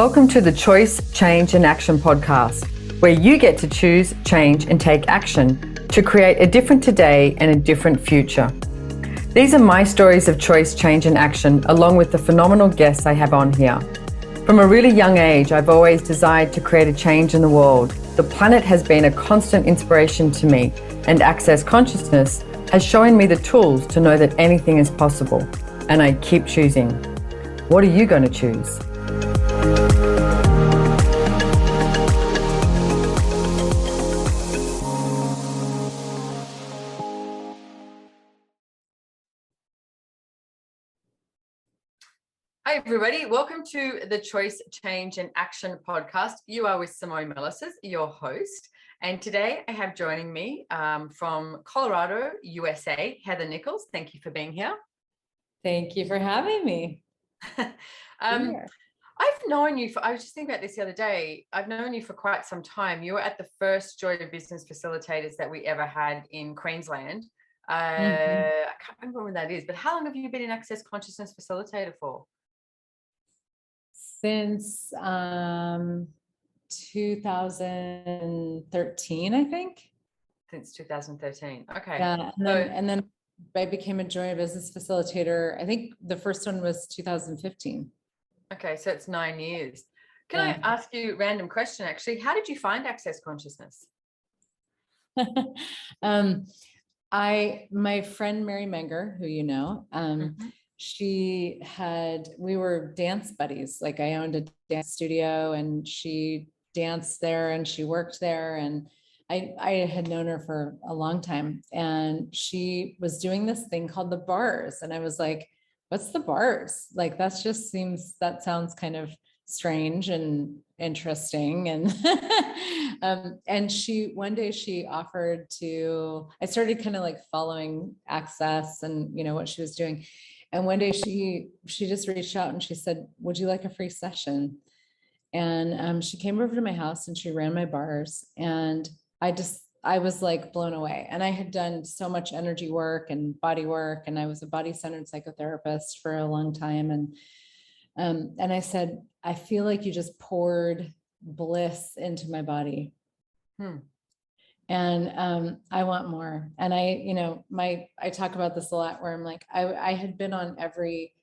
Welcome to the Choice, Change and Action podcast, where you get to choose, change and take action to create a different today and a different future. These are my stories of choice, change and action, along with the phenomenal guests I have on here. From a really young age, I've always desired to create a change in the world. The planet has been a constant inspiration to me, and Access Consciousness has shown me the tools to know that anything is possible. And I keep choosing. What are you going to choose? Hi, everybody. Welcome to the Choice, Change and Action podcast. You are with Simone, Milasas, your host. And today I have joining me from Colorado, USA, Heather Nichols. Thank you for being here. Thank you for having me. I've known you I was just thinking about this the other day. I've known you for quite some time. You were at the first Joy to Business Facilitators that we ever had in Queensland. I can't remember when that is, but how long have you been an Access Consciousness Facilitator for? Since 2013, I think. Since 2013. Okay. Yeah, and then I became a Joy to Business Facilitator. I think the first one was 2015. Okay, so it's 9 years. Can I ask you a random question, actually? How did you find Access Consciousness? My friend Mary Menger, who you know, we were dance buddies. Like, I owned a dance studio and she danced there and she worked there, and I had known her for a long time, and she was doing this thing called the bars. And I was like, what's the bars? Like, that sounds kind of strange and interesting. And and one day she offered I started kind of like following Access and what she was doing. And one day she just reached out and she said, would you like a free session? And she came over to my house and she ran my bars, and I was like blown away. And I had done so much energy work and body work, and I was a body-centered psychotherapist for a long time. And I said, I feel like you just poured bliss into my body. And I want more. And I talk about this a lot, where I'm like, I had been on every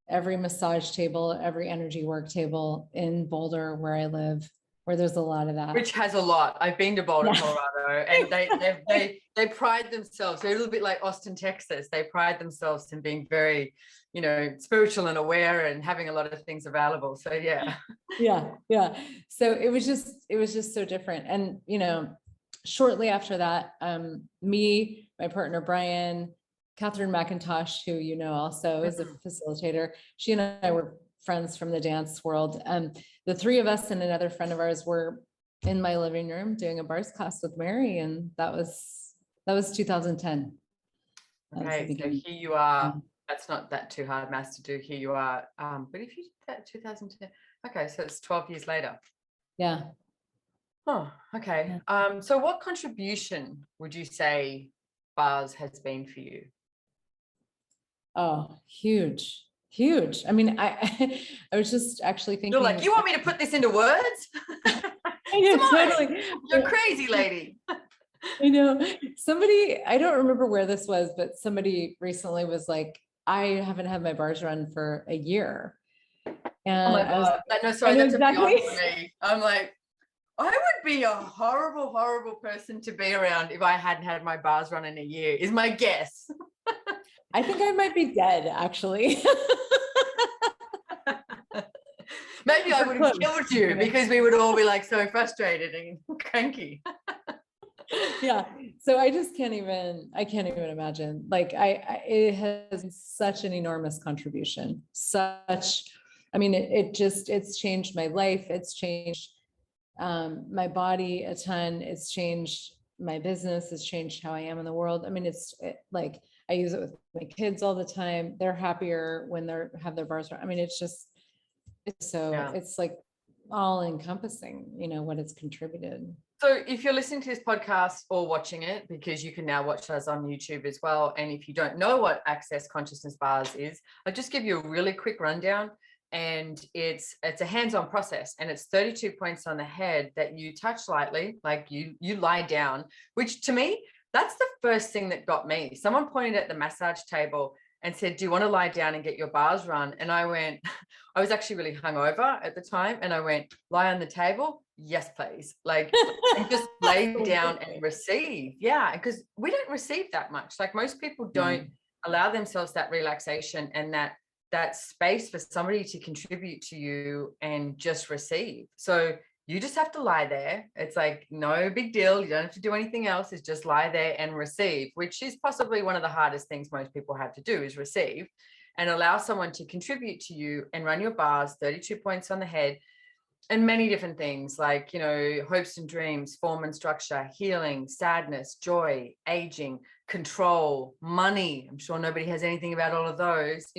massage table, every energy work table in Boulder, where I live, where there's a lot of that. Which has a lot. I've been to Boulder, Colorado, and they pride themselves. They're a little bit like Austin, Texas. They pride themselves in being very, spiritual and aware and having a lot of things available. So yeah. Yeah. So it was just so different. And, shortly after that, me, my partner, Brian, Catherine McIntosh, who also is a facilitator, she and I were friends from the dance world. The three of us and another friend of ours were in my living room doing a bars class with Mary, and that was 2010. Okay, so here you are. That's not that too hard maths to do. Here you are. But if you did that 2010, okay, so it's 12 years later. Yeah. Oh, okay. Yeah. So what contribution would you say bars has been for you? Oh, huge. I mean, I was just actually thinking. You're like, you want me to put this into words? Totally. You're crazy, lady. I know. Somebody, I don't remember where this was, but somebody recently was like, I haven't had my bars run for a year. And oh my God. That's exactly. Beyond for me. I'm like, I would be a horrible, horrible person to be around if I hadn't had my bars run in a year, is my guess. I think I might be dead, actually. Maybe I would have killed you, because we would all be like so frustrated and cranky. Yeah. So I can't even imagine. Like, it has such an enormous contribution. It's changed my life. It's changed my body a ton. It's changed my business. It's changed how I am in the world. I mean, like, I use it with my kids all the time. They're happier when have their bars run. I mean, it's like all encompassing, what it's contributed. So if you're listening to this podcast or watching it, because you can now watch us on YouTube as well, and if you don't know what Access Consciousness Bars is, I'll just give you a really quick rundown. And it's a hands-on process, and it's 32 points on the head that you touch lightly, like you lie down, which to me, that's the first thing that got me. Someone pointed at the massage table and said, do you want to lie down and get your bars run? And I went, I was actually really hungover at the time. And I went, lie on the table? Yes, please. Like, and just lay down and receive. Yeah. Because we don't receive that much. Like, most people don't allow themselves that relaxation and that space for somebody to contribute to you and just receive. So you just have to lie there. It's like, no big deal. You don't have to do anything else. It's just lie there and receive, which is possibly one of the hardest things most people have to do, is receive, and allow someone to contribute to you and run your bars, 32 points on the head, and many different things like, hopes and dreams, form and structure, healing, sadness, joy, aging, control, money. I'm sure nobody has anything about all of those,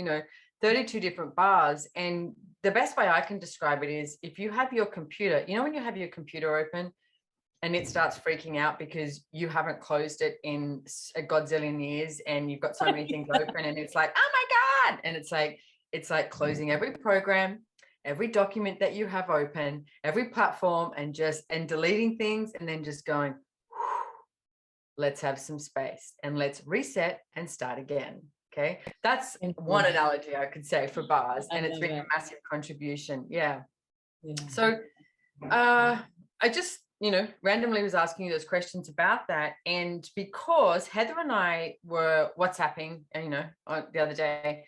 32 different bars. And the best way I can describe it is, if you have your computer, when you have your computer open and it starts freaking out because you haven't closed it in a godzillion years and you've got so many things open, and it's like, oh my God. And it's like closing every program, every document that you have open, every platform, and deleting things, and then just going, let's have some space and let's reset and start again. Okay. That's one analogy I could say for bars. And it's been a massive contribution. Yeah. So I just, randomly was asking you those questions about that. And because Heather and I were WhatsApping, the other day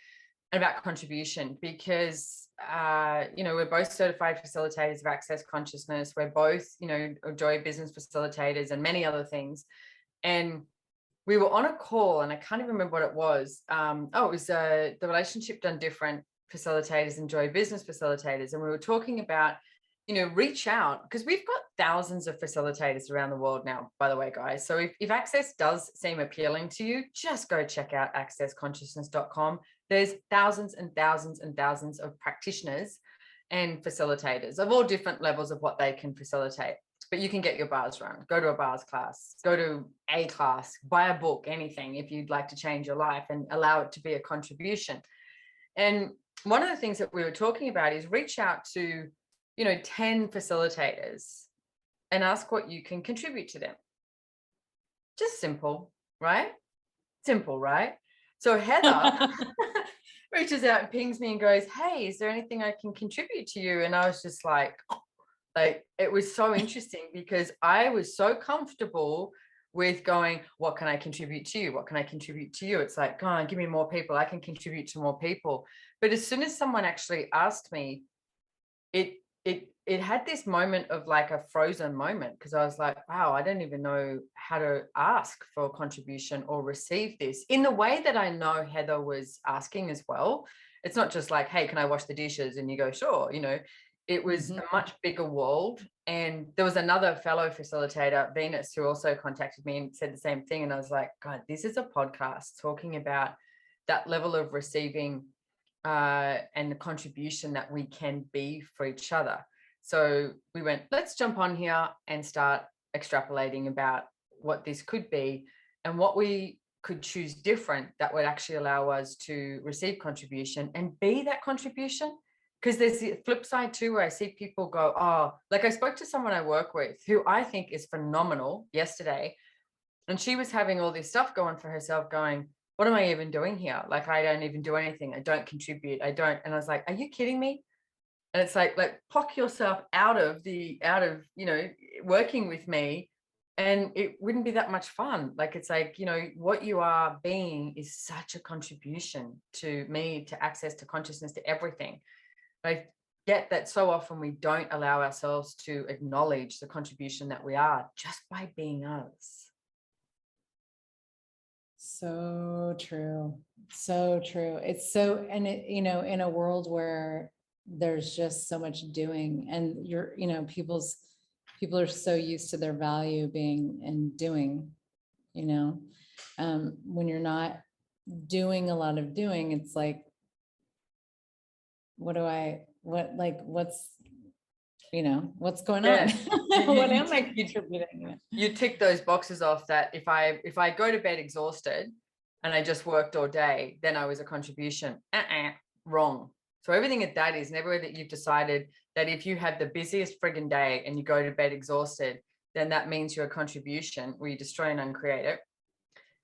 about contribution, because, we're both certified facilitators of access consciousness. We're both, joy business facilitators and many other things. And we were on a call, and I can't even remember what it was. It was the Relationship Done Different facilitators and joy business facilitators. And we were talking about, reach out, because we've got thousands of facilitators around the world now, by the way, guys. So if access does seem appealing to you, just go check out accessconsciousness.com. There's thousands and thousands and thousands of practitioners and facilitators of all different levels of what they can facilitate. But you can get your bars run, go to a bars class, go to a class, buy a book, anything, if you'd like to change your life and allow it to be a contribution. And one of the things that we were talking about is reach out to, 10 facilitators and ask what you can contribute to them. Just simple, right? Simple, right? So Heather reaches out and pings me and goes, hey, is there anything I can contribute to you? And I was just like, it was so interesting, because I was so comfortable with going, what can I contribute to you? What can I contribute to you? It's like, go on, give me more people. I can contribute to more people. But as soon as someone actually asked me, it had this moment of like a frozen moment, because I was like, wow, I don't even know how to ask for contribution or receive this in the way that I know Heather was asking as well. It's not just like, hey, can I wash the dishes? And you go, sure, It was a much bigger world. And there was another fellow facilitator, Venus, who also contacted me and said the same thing. And I was like, God, this is a podcast talking about that level of receiving and the contribution that we can be for each other. So we went, let's jump on here and start extrapolating about what this could be and what we could choose different that would actually allow us to receive contribution and be that contribution. Because there's the flip side too, where I see people go, oh, like I spoke to someone I work with who I think is phenomenal yesterday. And she was having all this stuff going for herself, going, what am I even doing here? Like, I don't even do anything. I don't contribute. I don't. And I was like, are you kidding me? And it's like pluck yourself out of, working with me. And it wouldn't be that much fun. Like, it's like, what you are being is such a contribution to me, to access, to consciousness, to everything. I get that so often we don't allow ourselves to acknowledge the contribution that we are just by being us. So true. So true. It's so, and it, in a world where there's just so much doing, and people are so used to their value being in doing, when you're not doing a lot of doing, it's like, what's going on? What am I contributing? You tick those boxes off that if I go to bed exhausted and I just worked all day, then I was a contribution. Wrong. So everything that is, and everywhere that you've decided that if you have the busiest friggin' day and you go to bed exhausted, then that means you're a contribution, where you destroy and uncreate it.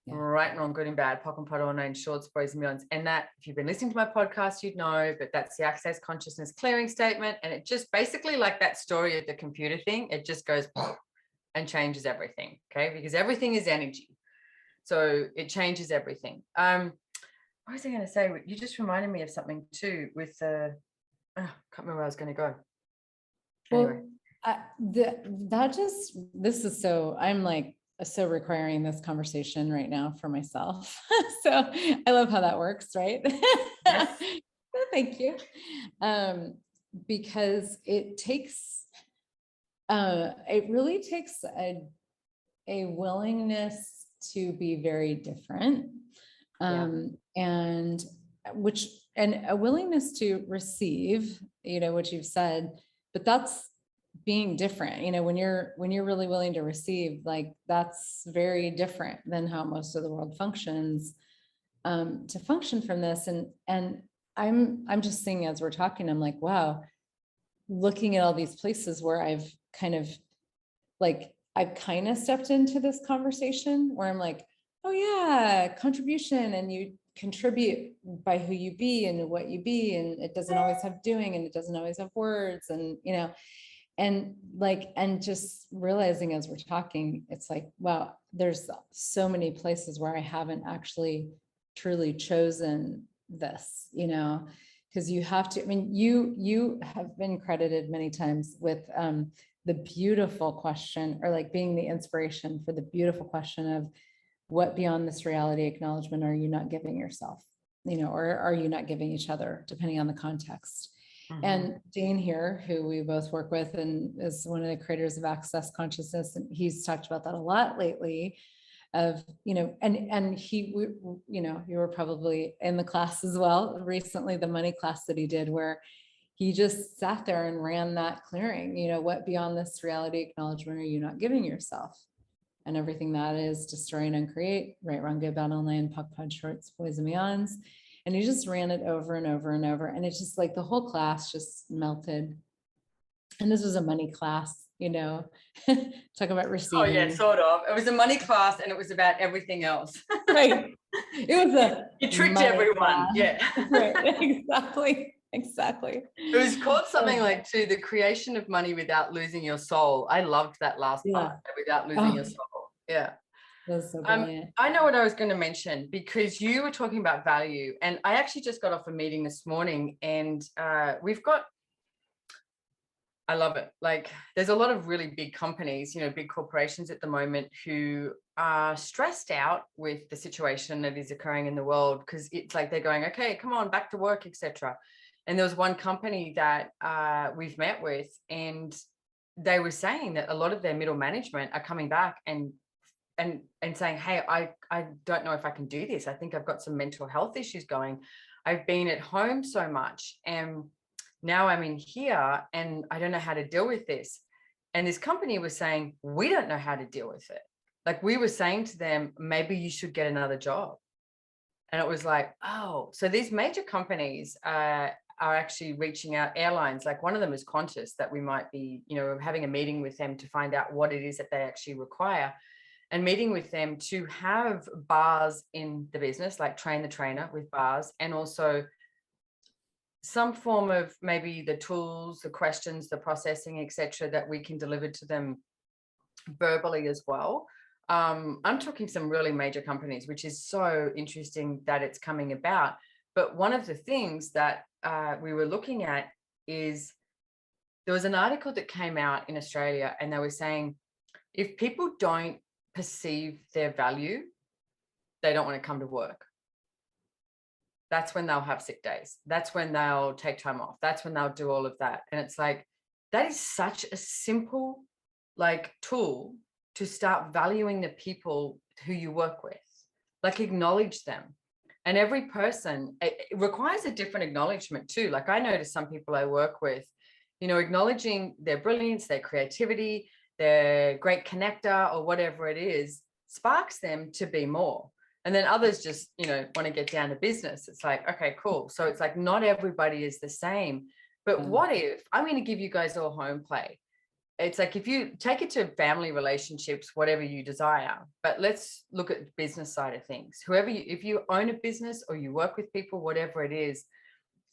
Yeah. Right and wrong, good and bad, pop and pot, all names, shorts, boys and millions. And that, if you've been listening to my podcast, you'd know, but that's the access consciousness clearing statement. And it just basically, like that story of the computer thing, it just goes and changes everything. Okay. Because everything is energy. So it changes everything. What was I going to say? You just reminded me of something too with can't remember where I was going to go. Anyway. Well, I'm like so requiring this conversation right now for myself. So I love how that works, right? Yes. Thank you. Because it really takes a willingness to be very different. And a willingness to receive, what you've said, but that's being different. When you're really willing to receive, like, that's very different than how most of the world functions. To function from this, and I'm just seeing, as we're talking, I'm like, wow, looking at all these places where I've kind of stepped into this conversation where I'm like, oh yeah, contribution, and you contribute by who you be and what you be, and it doesn't always have doing, and it doesn't always have words, and and just realizing as we're talking, it's like, wow, there's so many places where I haven't actually truly chosen this, because you have to. I mean, you have been credited many times with the beautiful question, or like being the inspiration for the beautiful question of, what beyond this reality acknowledgement are you not giving yourself, or are you not giving each other, depending on the context. Mm-hmm. And Dane here, who we both work with and is one of the creators of Access Consciousness, and he's talked about that a lot lately, of, and you were probably in the class as well recently, the money class that he did, where he just sat there and ran that clearing, what beyond this reality acknowledgement are you not giving yourself? And everything that is destroy and uncreate, right, wrong, good, bad, online, puck, punch, shorts, boys and beyonds. And he just ran it over and over and over. And it's just like the whole class just melted. And this was a money class, talk about receiving. Oh yeah, sort of. It was a money class and it was about everything else. Right. It was you tricked everyone. Class. Yeah. Right. Exactly. It was called something like the creation of money without losing your soul. I loved that last part, without losing your soul. Yeah. That's so brilliant. I know what I was going to mention, because you were talking about value, and I actually just got off a meeting this morning, and we've got, I love it. Like, there's a lot of really big companies, big corporations at the moment, who are stressed out with the situation that is occurring in the world, because it's like they're going, okay, come on, back to work, etc. And there was one company that we've met with, and they were saying that a lot of their middle management are coming back and saying, hey, I don't know if I can do this. I think I've got some mental health issues going. I've been at home so much, and now I'm in here, and I don't know how to deal with this. And this company was saying, we don't know how to deal with it. Like, we were saying to them, maybe you should get another job. And it was like, oh, so these major companies are actually reaching out. Airlines, like one of them is Qantas, that we might be, having a meeting with them to find out what it is that they actually require, and meeting with them to have bars in the business, like train the trainer with bars, and also some form of maybe the tools, the questions, the processing, etc., that we can deliver to them verbally as well. I'm talking some really major companies, which is so interesting that it's coming about. But one of the things that we were looking at is, there was an article that came out in Australia, and they were saying, if people don't perceive their value, they don't want to come to work. That's when they'll have sick days. That's when they'll take time off. That's when they'll do all of that. And it's like, that is such a simple tool to start valuing the people who you work with. Like, acknowledge them. And every person, it requires a different acknowledgement too. Like, I notice some people I work with, acknowledging their brilliance, their creativity, their great connector, or whatever it is, sparks them to be more. And then others just, want to get down to business. It's like, okay, cool. So it's like, not everybody is the same. But what if, I'm going to give you guys all home play. It's like, if you take it to family relationships, whatever you desire, but let's look at the business side of things. If you own a business or you work with people, whatever it is,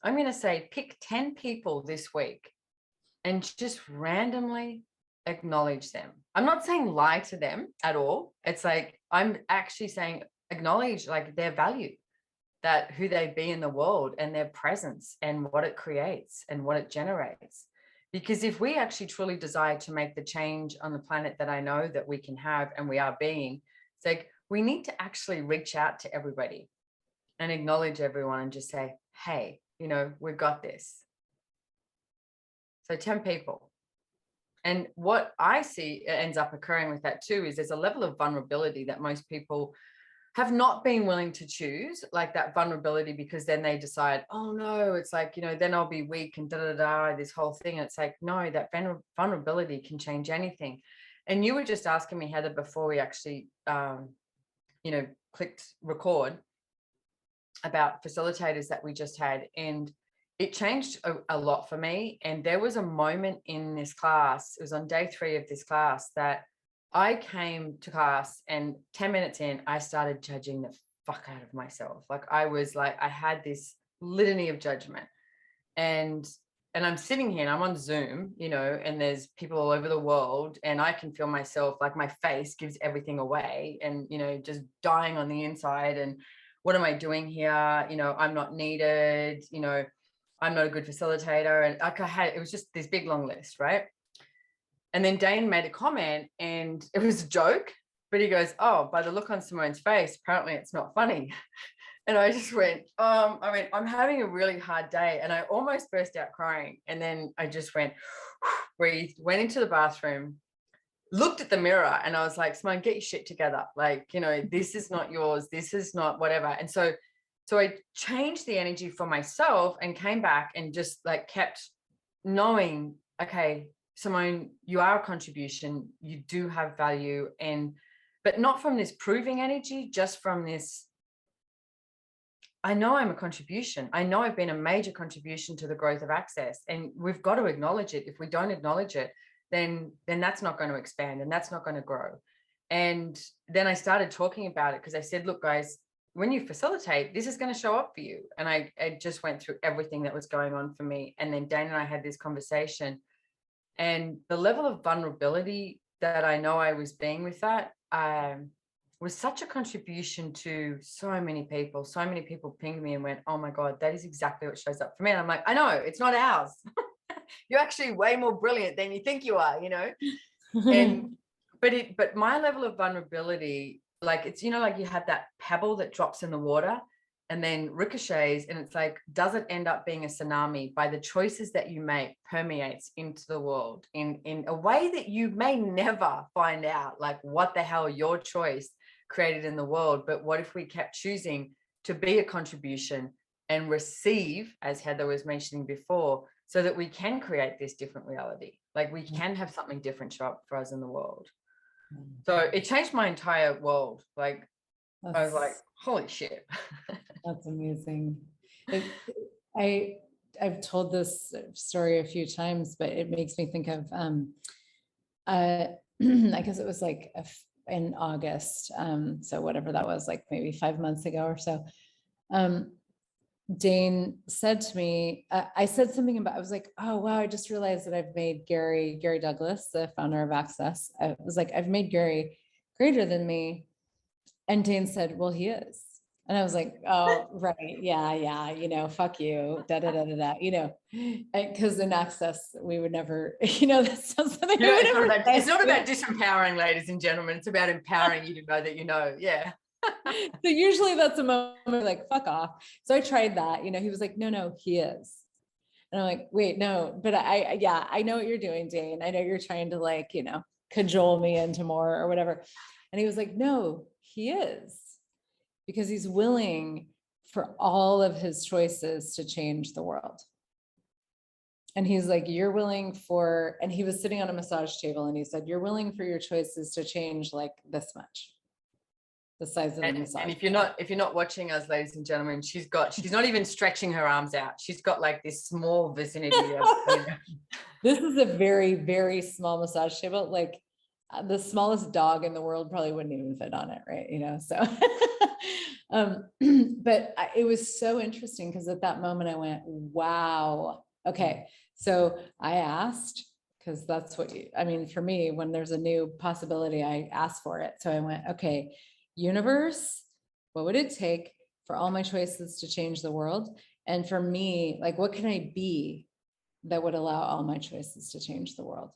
I'm going to say, pick 10 people this week and just randomly acknowledge them. I'm not saying lie to them at all. It's like, I'm actually saying acknowledge like their value, that who they be in the world and their presence and what it creates and what it generates. Because if we actually truly desire to make the change on the planet that I know that we can have and we are being, it's like we need to actually reach out to everybody and acknowledge everyone and just say, hey, we've got this. So 10 people. And what I see ends up occurring with that too is there's a level of vulnerability that most people have not been willing to choose, like that vulnerability, because then they decide, oh no, it's like, then I'll be weak and this whole thing. And it's like, no, that vulnerability can change anything. And you were just asking me, Heather, before we actually, clicked record, about facilitators that we just had. And it changed a lot for me. And there was a moment in this class, it was on day 3 of this class, that I came to class and 10 minutes in, I started judging the fuck out of myself. Like I had this litany of judgment, and I'm sitting here and I'm on Zoom, and there's people all over the world, and I can feel myself, like my face gives everything away, and, just dying on the inside. And what am I doing here? I'm not needed, I'm not a good facilitator. And it was just this big long list, right? And then Dane made a comment, and it was a joke, but he goes, oh, by the look on Simone's face, apparently it's not funny. And I just went, I'm having a really hard day. And I almost burst out crying. And then I just went, breathed, went into the bathroom, looked at the mirror, and I was like, Simone, get your shit together. Like, this is not yours. This is not whatever. And so I changed the energy for myself and came back and just like kept knowing, okay, Simone, you are a contribution, you do have value, but not from this proving energy, just from this, I know I'm a contribution. I know I've been a major contribution to the growth of Access, and we've got to acknowledge it. If we don't acknowledge it, then that's not going to expand and that's not going to grow. And then I started talking about it because I said, look, guys, when you facilitate, this is going to show up for you. And I just went through everything that was going on for me. And then Dane and I had this conversation. And the level of vulnerability that I know I was being with that was such a contribution to so many people. So many people pinged me and went, oh my God, that is exactly what shows up for me. And I'm like, I know, it's not ours. You're actually way more brilliant than you think you are, And but my level of vulnerability, like it's, like you have that pebble that drops in the water and then ricochets, and it's like, does it end up being a tsunami by the choices that you make, permeates into the world in a way that you may never find out, like what the hell your choice created in the world. But what if we kept choosing to be a contribution and receive, as Heather was mentioning before, so that we can create this different reality, like we can have something different show up for us in the world. So it changed my entire world. Like I was like, holy shit. That's amazing. I've told this story a few times, but it makes me think of, I guess it was like in August. So whatever that was, like maybe 5 months ago or so. Dane said to me, I said something about, I was like, oh, wow, I just realized that I've made Gary Douglas, the founder of Access. I was like, I've made Gary greater than me. And Dane said, well, he is. And I was like, oh, right. Yeah. Fuck you. Because in Access, we would never, that's something it's not about disempowering, ladies and gentlemen. It's about empowering you to know that Yeah. So usually that's a moment like, fuck off. So I tried that, he was like, no, he is. And I'm like, wait, no, but I know what you're doing, Dane. I know you're trying to cajole me into more or whatever. And he was like, no, he is, because he's willing for all of his choices to change the world. And he's like, you're willing for, and he was sitting on a massage table and he said, you're willing for your choices to change like this much. the size of the massage. And if you're not watching us, ladies and gentlemen, she's not even stretching her arms out. She's got like this small vicinity of, This is a very, very small massage table. Like the smallest dog in the world probably wouldn't even fit on it, right? So, but it was so interesting because at that moment I went, wow. Okay. So I asked, because that's what for me, when there's a new possibility, I ask for it. So I went, okay, universe, what would it take for all my choices to change the world? And for me, like, what can I be that would allow all my choices to change the world?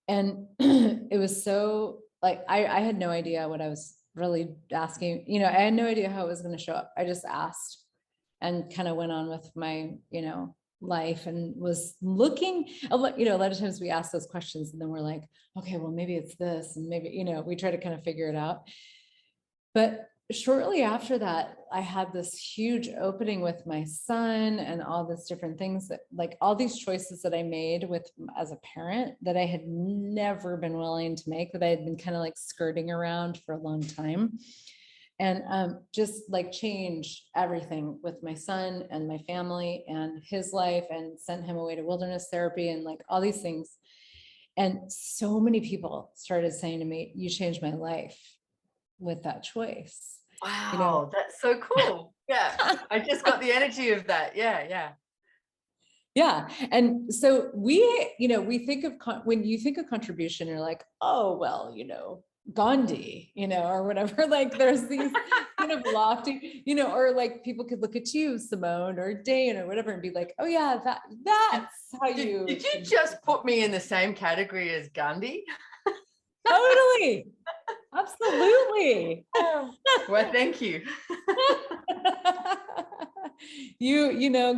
And it was so like, I had no idea what I was really asking. I had no idea how it was going to show up. I just asked and kind of went on with my, life and was looking, a lot of times we ask those questions and then we're like, okay, well, maybe it's this. And maybe, we try to kind of figure it out. But shortly after that, I had this huge opening with my son and all these different things that, like, all these choices that I made as a parent that I had never been willing to make, that I had been kind of like skirting around for a long time. And just like change everything with my son and my family and his life, and sent him away to wilderness therapy and like all these things. And so many people started saying to me, you changed my life with that choice. Wow, that's so cool. Yeah, I just got the energy of that. Yeah. And so we think of, when you think of contribution, you're like, oh, well, Gandhi, or whatever, like there's these kind of lofty, or like people could look at you, Simone or Dane or whatever, and be like, oh yeah, that's how you. Did you just put me in the same category as Gandhi? Totally. Absolutely. Well, thank you.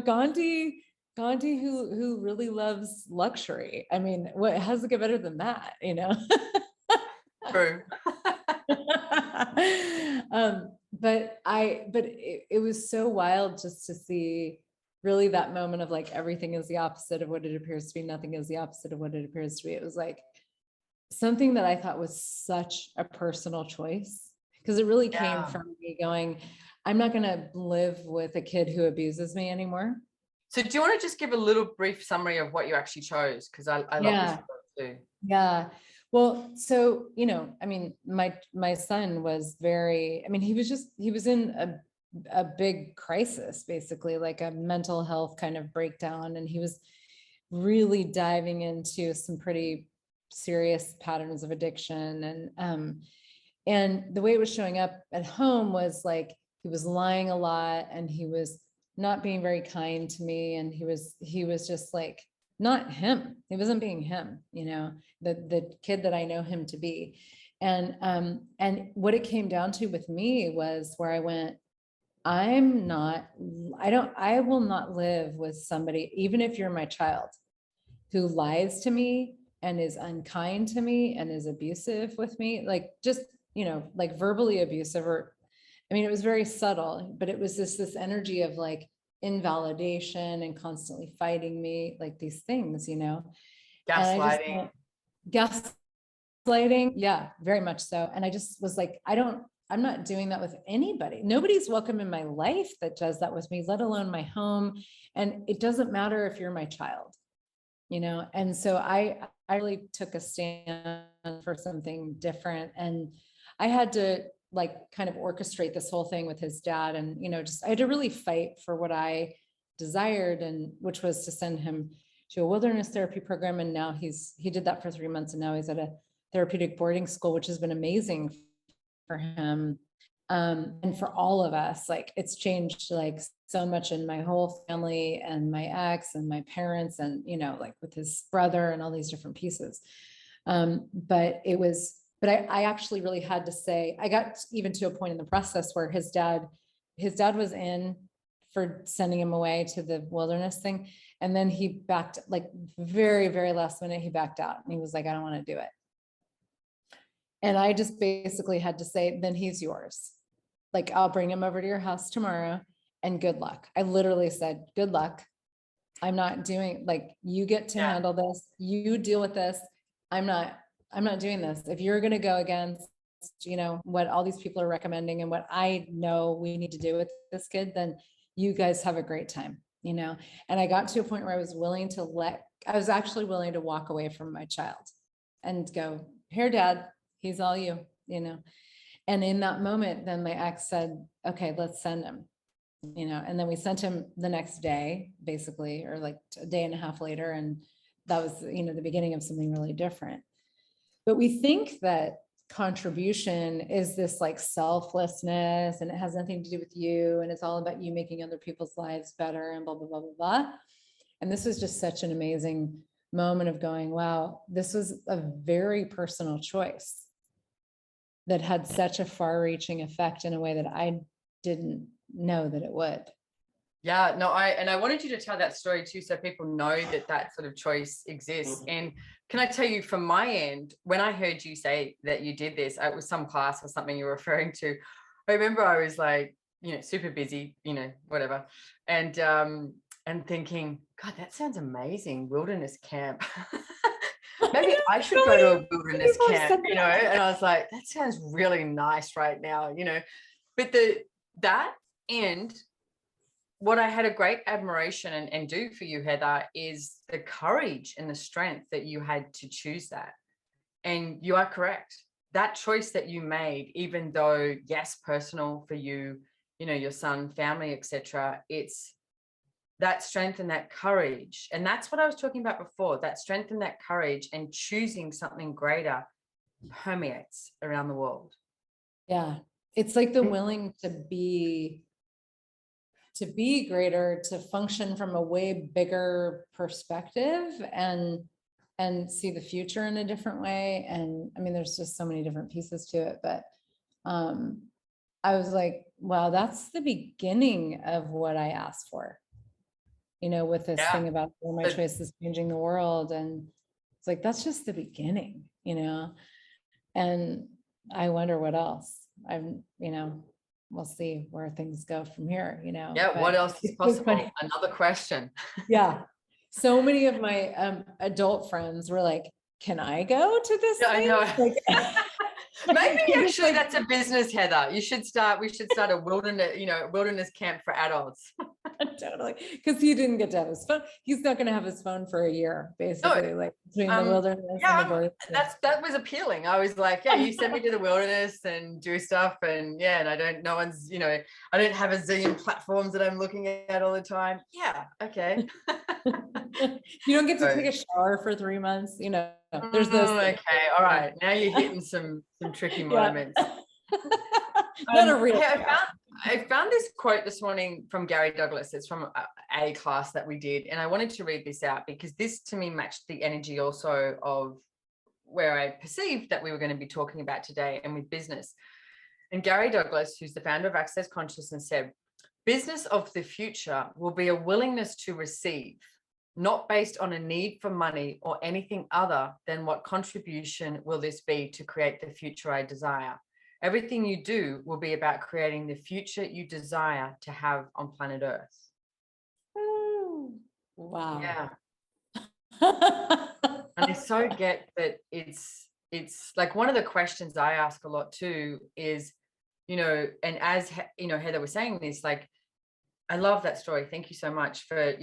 Gandhi who really loves luxury. What has to get better than that, True. But it was so wild just to see really that moment of like, everything is the opposite of what it appears to be. Nothing is the opposite of what it appears to be. It was like something that I thought was such a personal choice, because it really came from me going, I'm not going to live with a kid who abuses me anymore. So do you want to just give a little brief summary of what you actually chose? Because I love this too. Yeah. Well, so, my son was very, he was in a big crisis, basically like a mental health kind of breakdown. And he was really diving into some pretty serious patterns of addiction. And the way it was showing up at home was like, he was lying a lot and he was not being very kind to me. And he was just like, not him. He wasn't being him, the kid that I know him to be. And what it came down to with me was where I went, I will not live with somebody, even if you're my child, who lies to me and is unkind to me and is abusive with me, like just, like verbally abusive, or, it was very subtle, but it was this energy of like invalidation and constantly fighting me, like these things, Gaslighting. Gaslighting. Yeah, very much so. And I just was like, I'm not doing that with anybody. Nobody's welcome in my life that does that with me, let alone my home. And it doesn't matter if you're my child, And so I really took a stand for something different. And I had to like kind of orchestrate this whole thing with his dad. And, I had to really fight for what I desired, and which was to send him to a wilderness therapy program. And now he did that for 3 months. And now he's at a therapeutic boarding school, which has been amazing for him. And for all of us, like it's changed like so much in my whole family and my ex and my parents and, like with his brother and all these different pieces. But I actually really had to say, I got even to a point in the process where his dad was in for sending him away to the wilderness thing. And then he backed, like very, very last minute, he backed out and he was like, I don't want to do it. And I just basically had to say, then he's yours. Like, I'll bring him over to your house tomorrow and good luck. I literally said, good luck. I'm not doing, like, you get to handle this. You deal with this. I'm not doing this. If you're going to go against what all these people are recommending and what I know we need to do with this kid, then you guys have a great time, and I got to a point where I was actually willing to walk away from my child and go, here, Dad, he's all you, and in that moment, then my ex said, okay, let's send him, and then we sent him the next day, basically, or like a day and a half later. And that was, the beginning of something really different. But we think that contribution is this like selflessness and it has nothing to do with you. And it's all about you making other people's lives better and blah, blah, blah, blah, blah. And this was just such an amazing moment of going, wow, this was a very personal choice that had such a far-reaching effect in a way that I didn't know that it would. Yeah, no, I wanted you to tell that story too, so people know that sort of choice exists. And can I tell you from my end, when I heard you say that you did this, it was some class or something you were referring to. I remember I was like, super busy, whatever. And thinking, God, that sounds amazing. Wilderness camp. Maybe I should go to a wilderness camp, and I was like, that sounds really nice right now, but that and what I had a great admiration and do for you, Heather, is the courage and the strength that you had to choose that. And you are correct. That choice that you made, even though, yes, personal for you, your son, family, etc., it's that strength and that courage. And that's what I was talking about before, that strength and that courage and choosing something greater permeates around the world. Yeah. It's like the willing to be greater, to function from a way bigger perspective and see the future in a different way. And I mean, there's just so many different pieces to it, but I was like, wow, that's the beginning of what I asked for, with this thing about my choice is changing the world. And it's like, that's just the beginning, and I wonder what else. We'll see where things go from here, Yeah, what else is possible? Another question. Yeah. So many of my adult friends were like, can I go to this thing? I know. Like, maybe actually that's a business, Heather. We should start a wilderness camp for adults. Totally. Because he didn't get to have his phone. He's not going to have his phone for a year, basically, like between the wilderness and the birth. That was appealing. I was like, yeah, you send me to the wilderness and do stuff. And and I don't have a zillion platforms that I'm looking at all the time. Yeah. Okay. You don't get to take a shower for 3 months. There's those. Okay. All right. Now you're hitting some tricky moments. Not a real. I found this quote this morning from Gary Douglas. It's from a class that we did. And I wanted to read this out because this to me matched the energy also of where I perceived that we were going to be talking about today and with business. And Gary Douglas, who's the founder of Access Consciousness, said, business of the future will be a willingness to receive, not based on a need for money or anything other than what contribution will this be to create the future I desire. Everything you do will be about creating the future you desire to have on planet Earth. Ooh, wow. Yeah. And I so get that it's like one of the questions I ask a lot too is, and as, Heather was saying this, like, I love that story. Thank you so much for,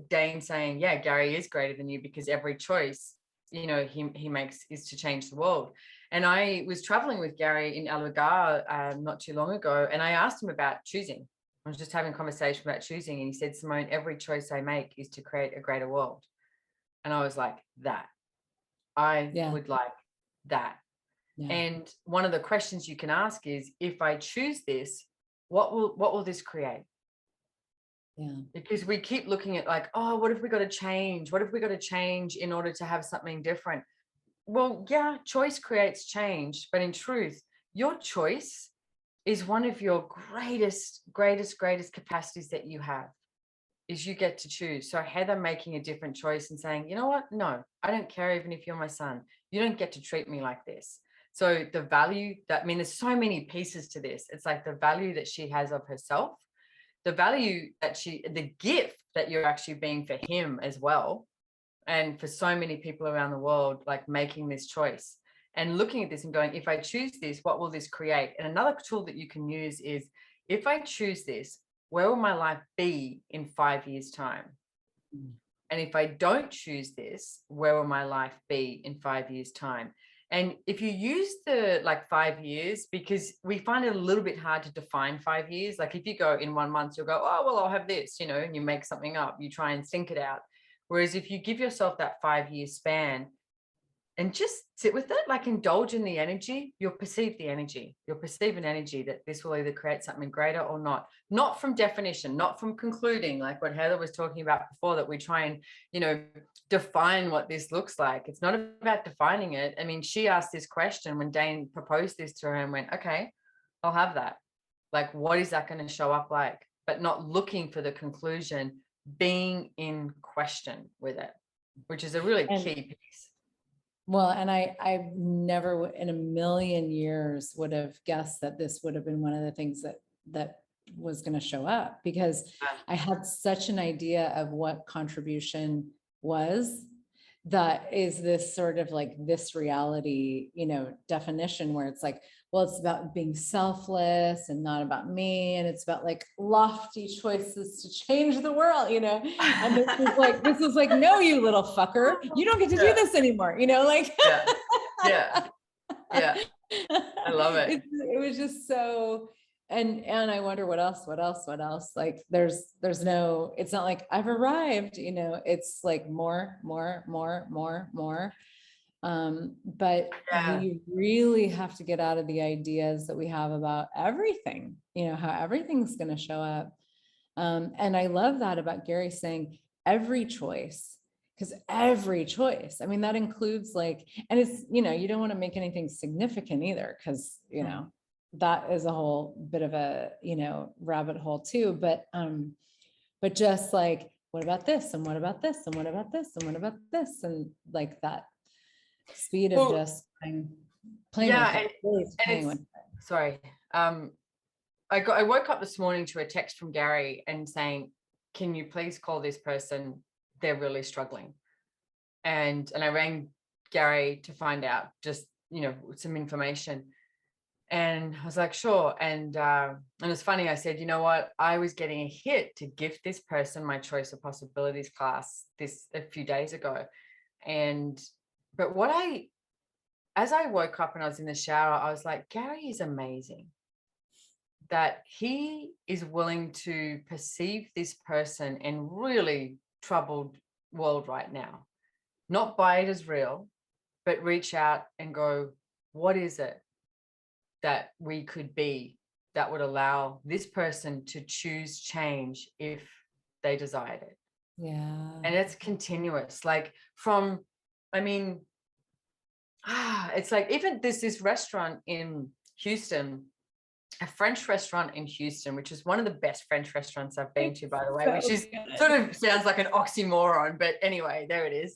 Dane saying, yeah, Gary is greater than you because every choice, he makes is to change the world. And I was traveling with Gary in Algarve not too long ago, and I asked him about choosing. I was just having a conversation about choosing, and he said, Simone, every choice I make is to create a greater world. And I was like, I would like that. Yeah. And one of the questions you can ask is, if I choose this, what will this create? Yeah. Because we keep looking at like, oh, what have we got to change? What have we got to change in order to have something different? Well, yeah, choice creates change. But in truth, your choice is one of your greatest capacities that you have, is you get to choose. So Heather making a different choice and saying, you know what? No, I don't care even if you're my son. You don't get to treat me like this. So the value that, there's so many pieces to this. It's like the value that she has of herself, the value that the gift that you're actually being for him as well. And for so many people around the world, like making this choice. and looking at this and going, if I choose this, what will this create? And another tool that you can use is, if I choose this, where will my life be in 5 years' time? And if I don't choose this, where will my life be in 5 years' time? And if you use the 5 years, because we find it a little bit hard to define 5 years. Like if you go in 1 month, you'll go, oh, well, I'll have this, and you make something up, you try and think it out. Whereas if you give yourself that 5 year span and just sit with it, like indulge in the energy, you'll perceive the energy. You'll perceive an energy that this will either create something greater or not from definition, not from concluding, like what Heather was talking about before, that we try and, define what this looks like. It's not about defining it. I mean, she asked this question when Dane proposed this to her and went, okay, I'll have that. Like, what is that going to show up like? But not looking for the conclusion, being in question with it, which is a really key piece. Well, and I never in a million years would have guessed that this would have been one of the things that was going to show up, because I had such an idea of what contribution was, that is this sort of like this reality, definition where it's like, well, it's about being selfless and not about me. And it's about like lofty choices to change the world, and this is like, no, you little fucker, you don't get to do this anymore, Yeah. I love it. It was just so, and I wonder what else, like there's no, it's not like I've arrived, it's like more. But we really have to get out of the ideas that we have about everything, how everything's going to show up. And I love that about Gary saying every choice, because every choice, I mean, that includes and it's, you don't want to make anything significant either, because, that is a whole bit of a, rabbit hole too. But just like, what about this? And what about this? And what about this? And what about this? And like that speed of just playing with it. Really playing with it. Sorry. I woke up this morning to a text from Gary and saying, can you please call this person? They're really struggling. And I rang Gary to find out just, some information. And I was like, sure. And it's funny, I said, you know what? I was getting a hit to gift this person my Choice of Possibilities class a few days ago. But as I woke up and I was in the shower, I was like, Gary is amazing. That he is willing to perceive this person in really troubled world right now, not buy it as real, but reach out and go, what is it that we could be that would allow this person to choose change if they desired it? Yeah. And it's continuous, it's like, even this restaurant in Houston, a French restaurant in Houston, which is one of the best French restaurants I've been to, by the way, which is sort of sounds like an oxymoron, but anyway, there it is.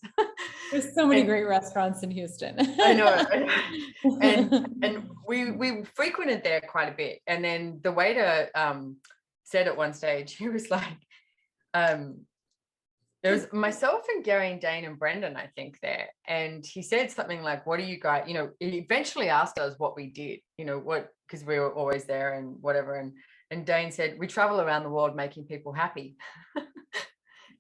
There's so many great restaurants in Houston. I know. And we frequented there quite a bit. And then the waiter said at one stage, he was like, there was myself and Gary and Dane and Brendan, I think, there. And he said something like, what do you guys, he eventually asked us what we did, because we were always there and whatever. And Dane said, we travel around the world making people happy.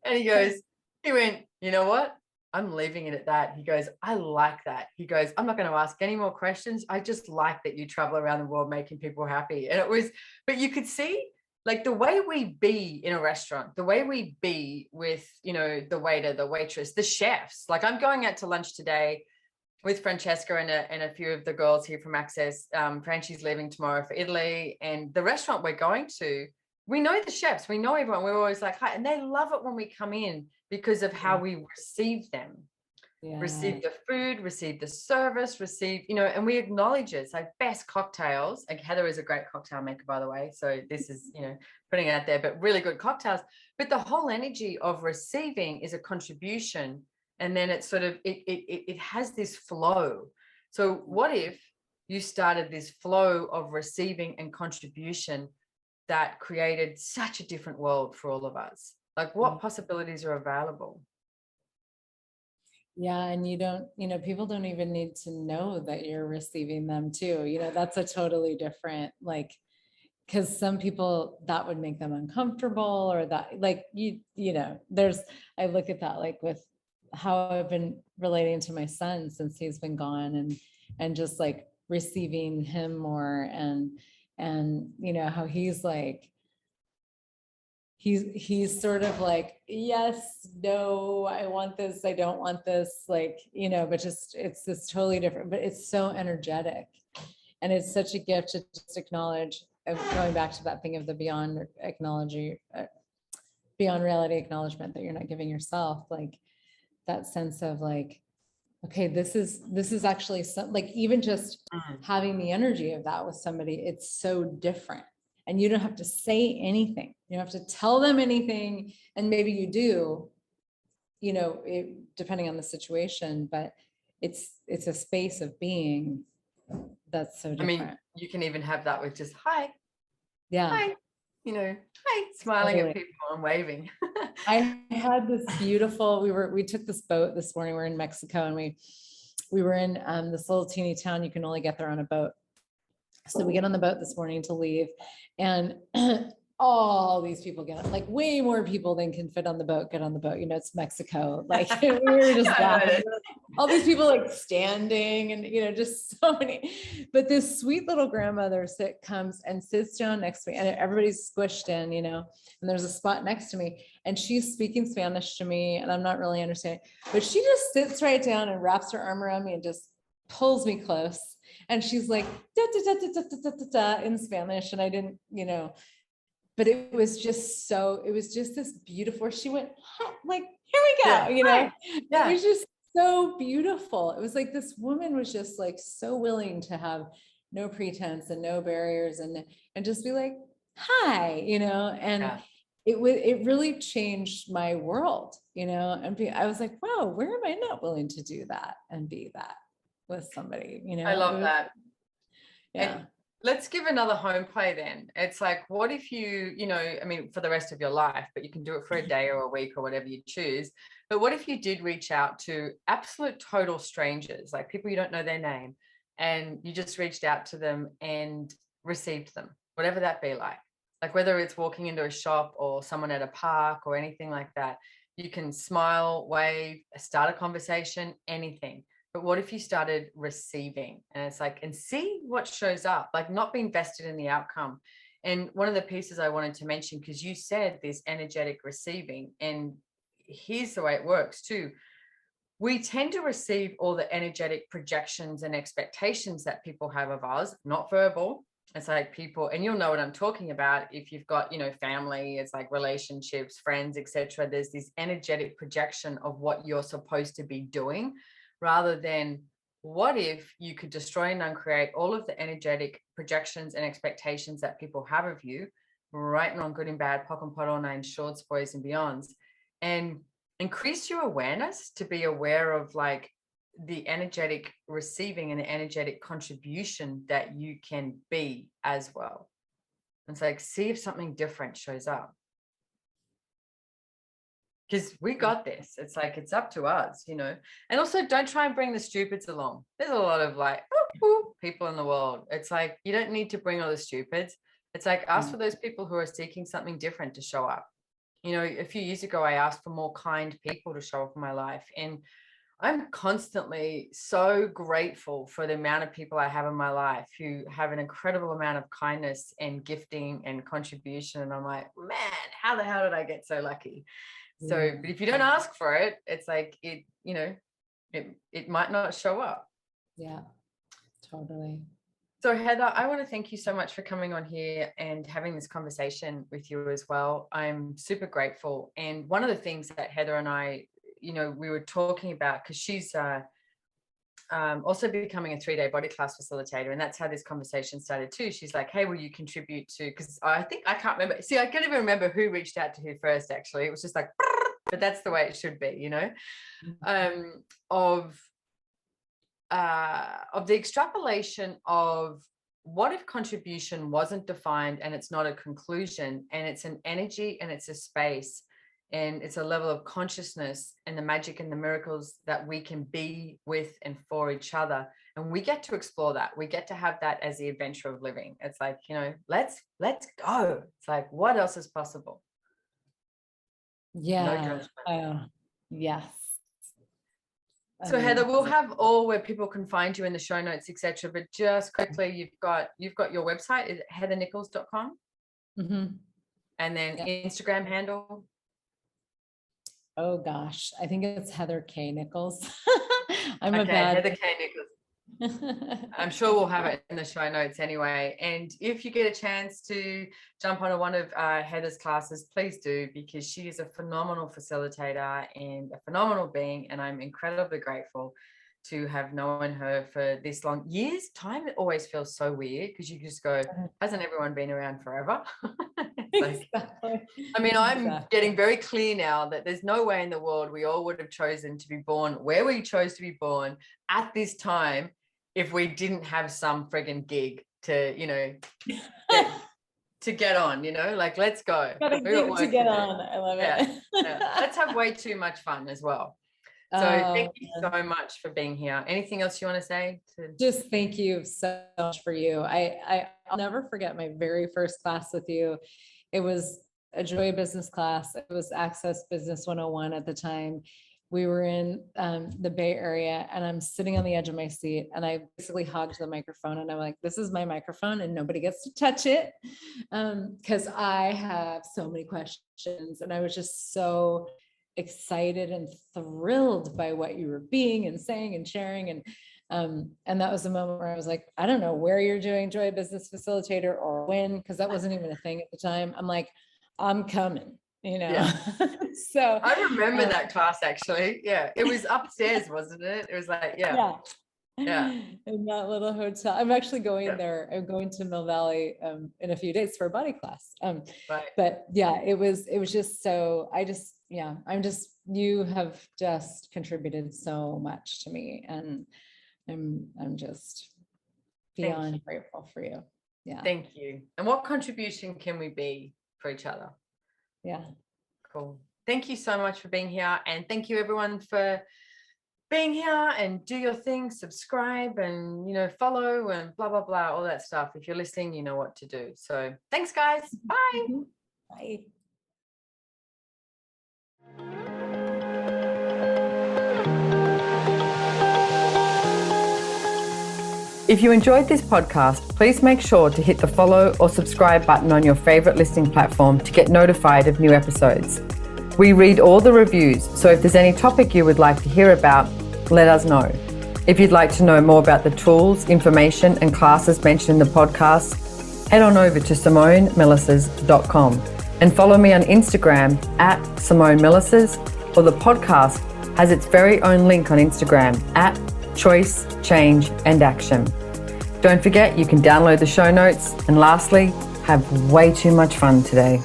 And he went, you know what? I'm leaving it at that. He goes, I like that. He goes, I'm not going to ask any more questions. I just like that you travel around the world making people happy. And but you could see, like, the way we be in a restaurant, the way we be with, the waiter, the waitress, the chefs. Like, I'm going out to lunch today with Francesca and a few of the girls here from Access. Francie's leaving tomorrow for Italy. And the restaurant we're going to, we know the chefs, we know everyone. We're always like, hi. And they love it when we come in because of how we receive them. Receive the food, receive the service, and we acknowledge it. It's like best cocktails. Like, Heather is a great cocktail maker, by the way. So this is, putting it out there, but really good cocktails. But the whole energy of receiving is a contribution. And then it's sort of, it has this flow. So what if you started this flow of receiving and contribution that created such a different world for all of us? Like, what possibilities are available? Yeah. And you don't, people don't even need to know that you're receiving them too. That's a totally different, like, because some people that would make them uncomfortable, or that, like, I look at that like with how I've been relating to my son since he's been gone, and just like receiving him more, and how he's like, he's sort of like, yes, no, I want this, I don't want this, like, but just, it's this totally different, but it's so energetic. And it's such a gift to just acknowledge, going back to that thing of the beyond beyond reality acknowledgement that you're not giving yourself, like that sense of like, okay, this is actually like, even just having the energy of that with somebody, it's so different. And you don't have to say anything. You don't have to tell them anything. And maybe you do, depending on the situation, but it's a space of being that's so I different. mean, you can even have that with just hi, Yeah. hi, hi, smiling at people and waving. I had this beautiful, we took this boat this morning. We're in Mexico, and we were in this little teeny town. You can only get there on a boat. So we get on the boat this morning to leave, and all these people get on, like way more people than can fit on the boat, get on the boat. It's Mexico. Like we were just laughing. All these people like standing, and just so many. But this sweet little grandmother comes and sits down next to me, and everybody's squished in, and there's a spot next to me, and she's speaking Spanish to me, and I'm not really understanding, but she just sits right down and wraps her arm around me and just pulls me close. And she's like, da, da, da, da, da, da, da, in Spanish. And I didn't, but it was just this beautiful, she went, like, here we go, Yeah. It was just so beautiful. It was like, this woman was just like so willing to have no pretense and no barriers, and just be like, hi, and it really changed my world, and I was like, wow, where am I not willing to do that and be that with somebody, I love that. Yeah. And let's give another home play then. It's like, what if you, I mean, for the rest of your life, but you can do it for a day or a week or whatever you choose. But what if you did reach out to absolute total strangers, like people you don't know their name, and you just reached out to them and received them, whatever that be like. Like whether it's walking into a shop or someone at a park or anything like that, you can smile, wave, start a conversation, anything. But what if you started receiving? And it's like, and see what shows up, like not being vested in the outcome. And one of the pieces I wanted to mention, because you said this energetic receiving, and here's the way it works too. We tend to receive all the energetic projections and expectations that people have of us, not verbal. It's like people, and you'll know what I'm talking about if you've got, family, it's like relationships, friends, etc. There's this energetic projection of what you're supposed to be doing, rather than what if you could destroy and uncreate all of the energetic projections and expectations that people have of you, right and wrong, good and bad, pock and pot, all nine shorts, boys and beyonds, and increase your awareness to be aware of like the energetic receiving and the energetic contribution that you can be as well. And so like, see if something different shows up. Because we got this. It's like, it's up to us, And also don't try and bring the stupids along. There's a lot of like people in the world. It's like, you don't need to bring all the stupids. It's like, ask for those people who are seeking something different to show up. A few years ago, I asked for more kind people to show up in my life. And I'm constantly so grateful for the amount of people I have in my life who have an incredible amount of kindness and gifting and contribution. And I'm like, man, how the hell did I get so lucky? So, but if you don't ask for it, it's like it might not show up. Yeah, totally. So Heather, I want to thank you so much for coming on here and having this conversation with you as well. I'm super grateful. And one of the things that Heather and I, we were talking about, because she's also becoming a 3-day body class facilitator. And that's how this conversation started too. She's like, hey, will you contribute to, because I can't remember. See, I can't even remember who reached out to who first, actually. It was just like, but that's the way it should be, of the extrapolation of what if contribution wasn't defined and it's not a conclusion, and it's an energy and it's a space. And it's a level of consciousness and the magic and the miracles that we can be with and for each other. And we get to explore that. We get to have that as the adventure of living. It's like, let's go. It's like, what else is possible? Yeah. No judgment. Yes. So Heather, we'll have all where people can find you in the show notes, etc. But just quickly, you've got your website, is it heathernichols.com? Mm-hmm. And then Instagram handle? Oh gosh, I think it's Heather K. Nichols. Heather K. Nichols. I'm sure we'll have it in the show notes anyway. And if you get a chance to jump onto one of Heather's classes, please do, because she is a phenomenal facilitator and a phenomenal being. And I'm incredibly grateful to have known her for this long years. Time, it always feels so weird because you just go, hasn't everyone been around forever? Exactly. I mean, I'm getting very clear now that there's no way in the world we all would have chosen to be born where we chose to be born at this time if we didn't have some friggin' gig to, to get on, like, let's go. Got a gig to get on. I love it. Yeah. Let's have way too much fun as well. So thank you so much for being here. Anything else you want to say? Just thank you so much for you. I'll never forget my very first class with you. It was a Joy Business class. It was Access Business 101 at the time. We were in the Bay Area, and I'm sitting on the edge of my seat, and I basically hogged the microphone, and I'm like, this is my microphone and nobody gets to touch it, because I have so many questions. And I was just so excited and thrilled by what you were being and saying and sharing. And that was the moment where I was like, I don't know where you're doing Joy Business Facilitator or when, because that wasn't even a thing at the time. I'm like, I'm coming, Yeah. So I remember that class actually. Yeah. It was upstairs, wasn't it? It was like, yeah. In that little hotel. I'm actually going there. I'm going to Mill Valley in a few days for a body class. Right. But yeah, it was just so, you have just contributed so much to me, and I'm just beyond grateful for you. Yeah. Thank you. And what contribution can we be for each other? Yeah. Cool. Thank you so much for being here. And thank you everyone for being here, and do your thing, subscribe and, follow and blah, blah, blah, all that stuff. If you're listening, you know what to do. So thanks guys. Bye. Bye. If you enjoyed this podcast, please make sure to hit the follow or subscribe button on your favorite listening platform to get notified of new episodes. We read all the reviews, so if there's any topic you would like to hear about, let us know. If you'd like to know more about the tools, information, and classes mentioned in the podcast, head on over to SimoneMilasas.com and follow me on Instagram at SimoneMilasas, or the podcast has its very own link on Instagram at Choice, Change, and Action. Don't forget, you can download the show notes, and lastly, have way too much fun today.